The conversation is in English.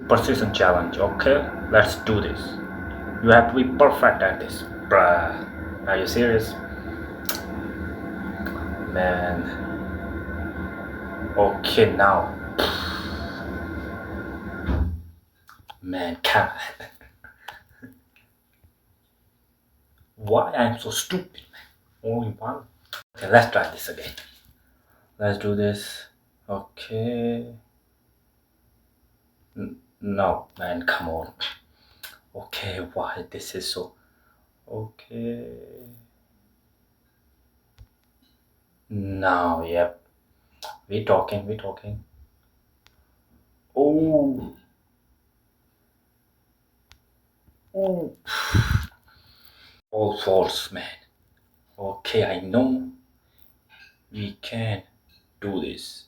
Precision challenge. Okay, let's do this. You have to be perfect at this, bruh. Are you serious, man? Okay, now, man, come. Why I'm so stupid, man? Only one. Okay, let's try this again. Let's do this. Okay. No, man, come on. Okay, why this is so. Okay. Now, yep. We talking. Oh, oh. All false, man. Okay, I know we can do this.